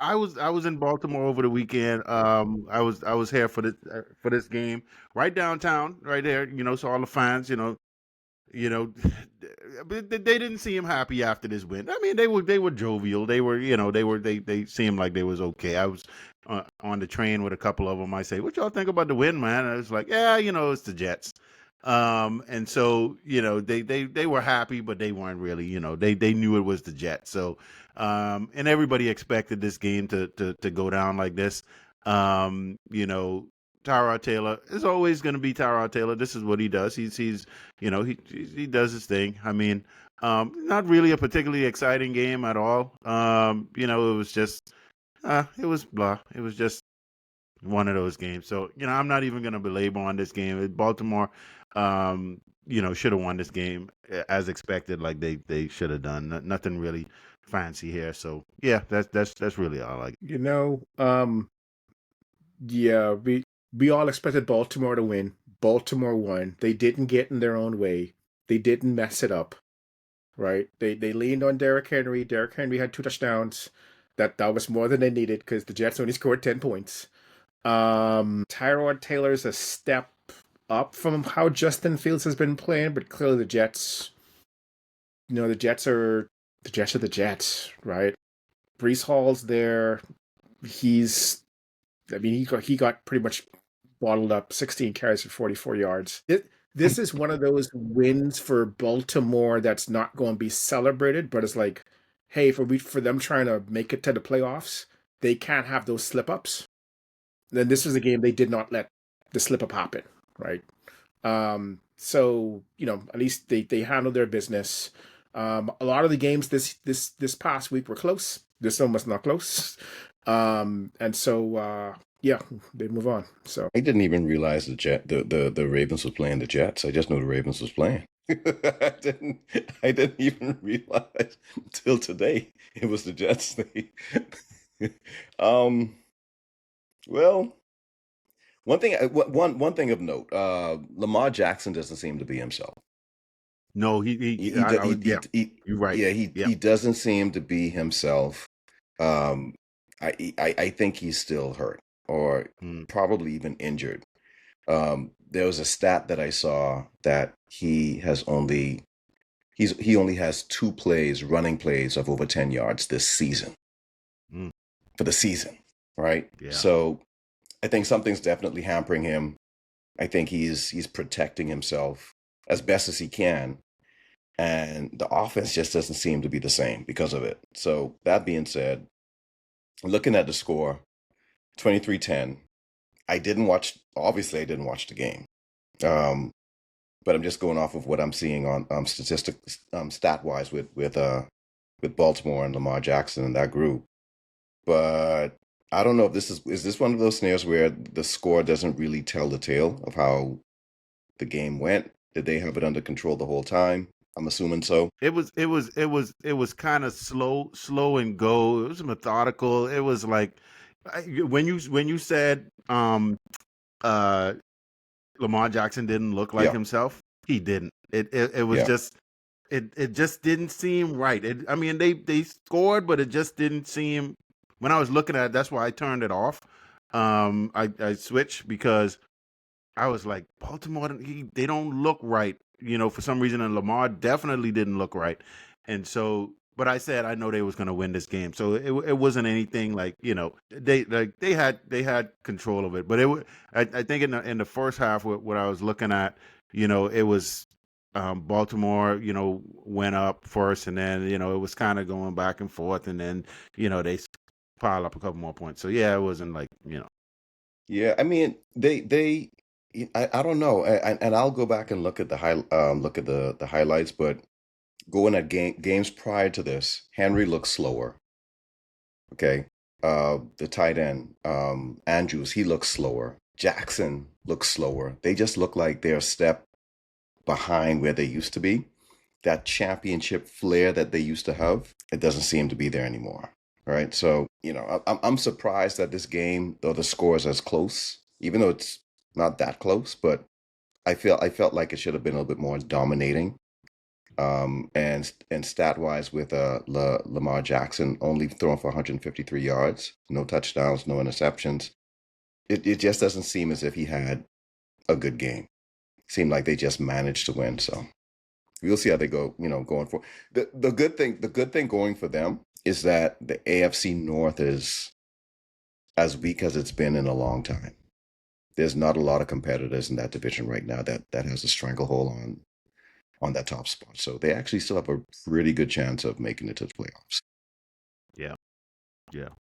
I was in Baltimore over the weekend. I was here for this game right downtown, right there. So all the fans, you know, but they didn't seem happy after this win. I mean, they were jovial. They seemed like they was okay. I was on the train with a couple of them. I say, "What y'all think about the win, man?" And I was like, "Yeah, it's the Jets." And so they were happy, but they weren't really. They knew it was the Jets. So and everybody expected this game to go down like this. Um, you know, Tyrod Taylor is always going to be Tyrod Taylor. This is what he does. He does his thing. I mean, not really a particularly exciting game at all. It was just it was blah. It was just one of those games. So, I'm not even going to belabor on this game. Baltimore, should have won this game as expected, like they should have done. Nothing really fancy here. So, yeah, that's really all. You know, yeah, we all expected Baltimore to win. Baltimore won. They didn't get in their own way. They didn't mess it up, right? They leaned on Derrick Henry. Derrick Henry had 2 touchdowns. That was more than they needed because the Jets only scored 10 points. Tyrod Taylor's a step up from how Justin Fields has been playing, but clearly the Jets are the Jets, right? Brees Hall's there. He's, I mean, he got pretty much bottled up, 16 carries for 44 yards. This is one of those wins for Baltimore that's not going to be celebrated, but it's like, hey, for them trying to make it to the playoffs, they can't have those slip ups. Then this was a game they did not let the slip up happen, right? So at least they handled their business. A lot of the games this past week were close. This one was not close. And so yeah, they move on. So I didn't even realize the Ravens was playing the Jets. I just knew the Ravens was playing. I didn't even realize until today it was the Jets. um well, one thing of note, Lamar Jackson doesn't seem to be himself. No, He, he, I he, was, he, yeah, he you're right. yeah, he Yeah. he doesn't seem to be himself. Um, I think he's still hurt or Mm, probably even injured. There was a stat that I saw that he only has 2 plays, running plays of over 10 yards this season mm, for the season, right? yeah. So I think something's definitely hampering him. I think he's protecting himself as best as he can, and the offense just doesn't seem to be the same because of it. So that being said, looking at the score, 23-10. Obviously I didn't watch the game. But I'm just going off of what I'm seeing on stat wise with Baltimore and Lamar Jackson and that group. But I don't know if is this one of those scenarios where the score doesn't really tell the tale of how the game went? Did they have it under control the whole time? I'm assuming so. It was kind of slow and go. It was methodical. It was like when you said uh Lamar Jackson didn't look like Yeah, himself. He didn't. It was yeah. just it just didn't seem right. I mean, they scored, but it just didn't seem. When I was looking at it, that's why I turned it off. I switched because I was like, Baltimore, they don't look right, for some reason, and Lamar definitely didn't look right, and so. But I said I know they was going to win this game, so it wasn't anything like they had control of it. But I think in the first half, what I was looking at, it was Baltimore, went up first, and then it was kind of going back and forth, and then they pile up a couple more points. So yeah, it wasn't like Yeah, I mean, I don't know, and I'll go back and look at the highlights, but going at games prior to this, Henry looks slower. Okay, the tight end, Andrews, he looks slower. Jackson looks slower. They just look like they're a step behind where they used to be. That championship flair that they used to have, it doesn't seem to be there anymore. Right, so I'm surprised that this game, though the score is as close, even though it's not that close, but I felt like it should have been a little bit more dominating. And stat wise, with Lamar Jackson only throwing for 153 yards, no touchdowns, no interceptions, it just doesn't seem as if he had a good game. Seemed like they just managed to win. So we'll see how they go. Going for the good thing going for them is that the AFC North is as weak as it's been in a long time. There's not a lot of competitors in that division right now that has a stranglehold on that top spot. So they actually still have a pretty good chance of making it to the playoffs. Yeah. Yeah.